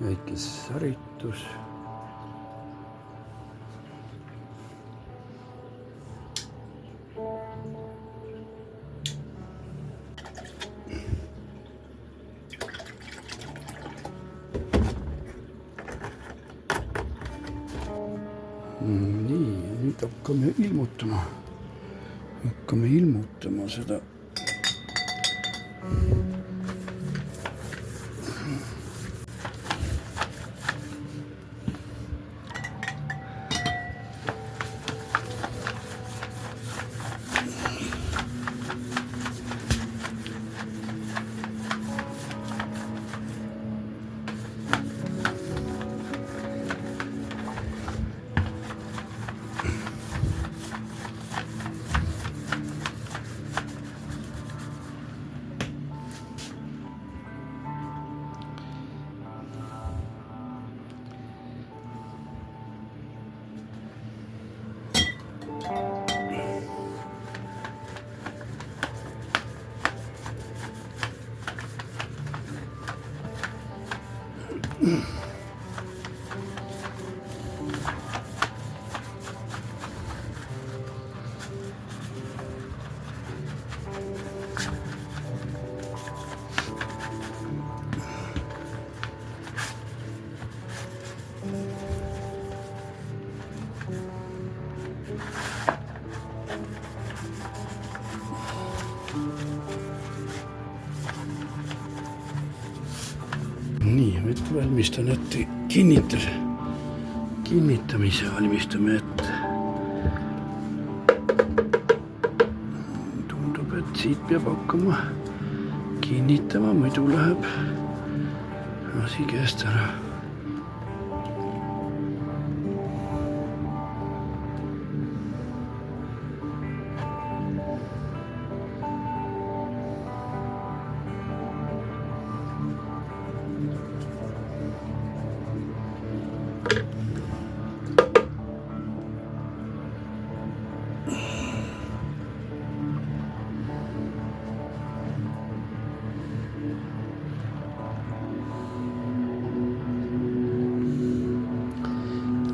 Väike saritus. Nii, nüüd hakkame ilmutama seda. Nii, nüüd valmistan ette kinnitamise valmistame ette. Tundub, et siit peab hakkama kinnitama, muidu läheb asi käest ära.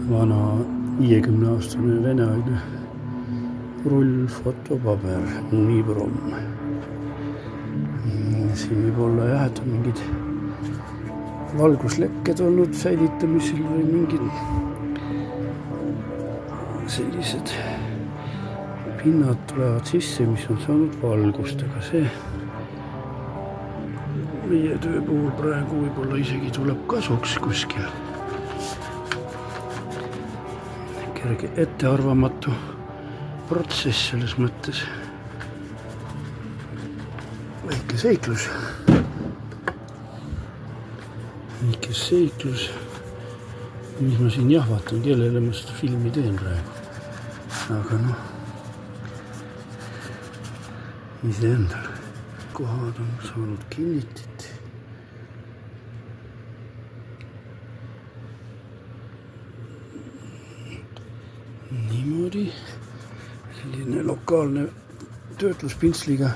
Vana 50-aastane veneaegne rullfotopaber, Unipromm. Siin võib olla jah, et on mingid valguslekked olnud säilitamisel või mingid sellised pinnad tulevad sisse, mis on saanud valgust, aga see meie töö puhul praegu võib-olla isegi tuleb kasuks kuskil. Kerge ettearvamatu protsess selles mõttes. Väike seiklus. Mis ma siin jahvatan, kellele ma seda filmi teen praegu. Aga noh, ise endal. Kohad on saanud kinnitit. Niimoodi, selline lokaalne töötluspintsliga.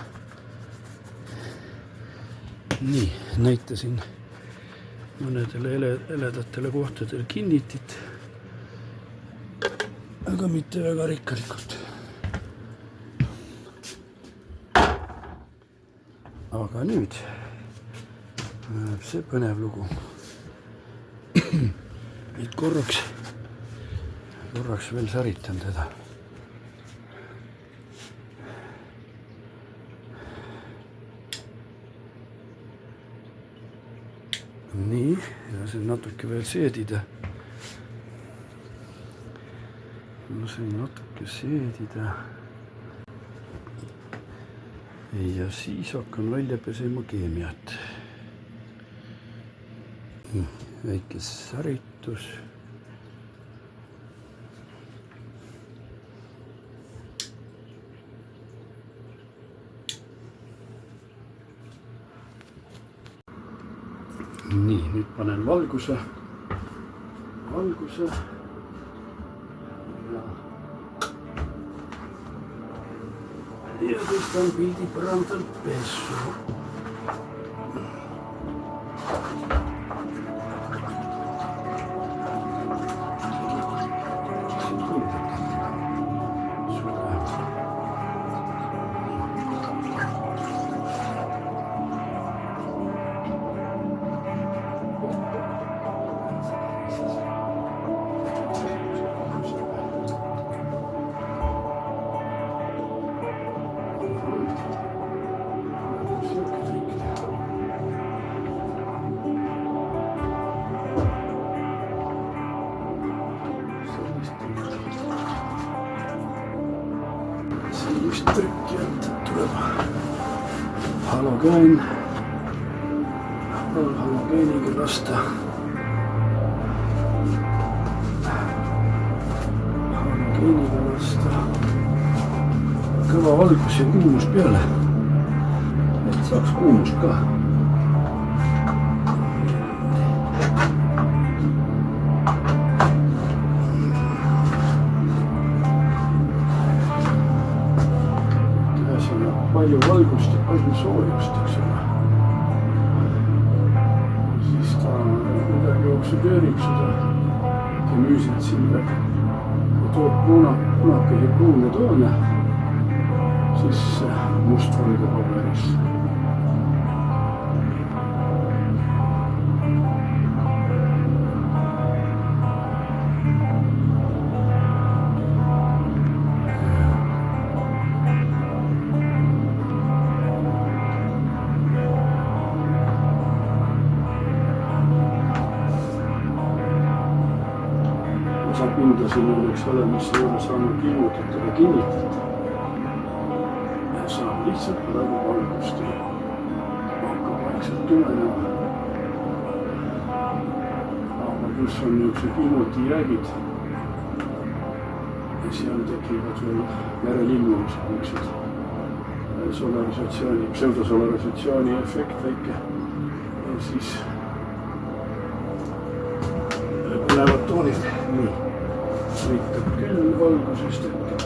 Nii, näitasin mõnedele eledatele kohtadele kinnitit, aga mitte väga rikkalikult. Aga nüüd läheb see põnev lugu. Et korraks veel säritan teda. Nii, ja see natuke veel seedida. Ja siis hakkan välja pesema keemiat. Väike saritus. Nii, nüüd panen valguse. Ja tõstan pildi põrandalt pessu. vist trükki alt tuleb halogeen, halogeeniga lasta. Halogeeniga lasta kõva valgus ja kuumus peale, et saaks kuumust ka. Palju valgust ja palju soojust, eks ole. Siis ta midagi oksüdeerib seda gemüüset siin läbi. Kui toob punakese pruune toone, siis mustvalge paberisse. Pinda siin oleks olemas, ei ole saanud ilmutada ja kinnitada. Ja saab lihtsalt praegu valgust ja hakkab vaikselt tulenema. Aga kus on niisugused ilmutijäägid ja seal tekivad veel järelilmumised, niisugused solarisatsiooni, pseudosolarisatsiooni efekt väike ja siis lähevad toonid nii. Võitab küll valgusest, et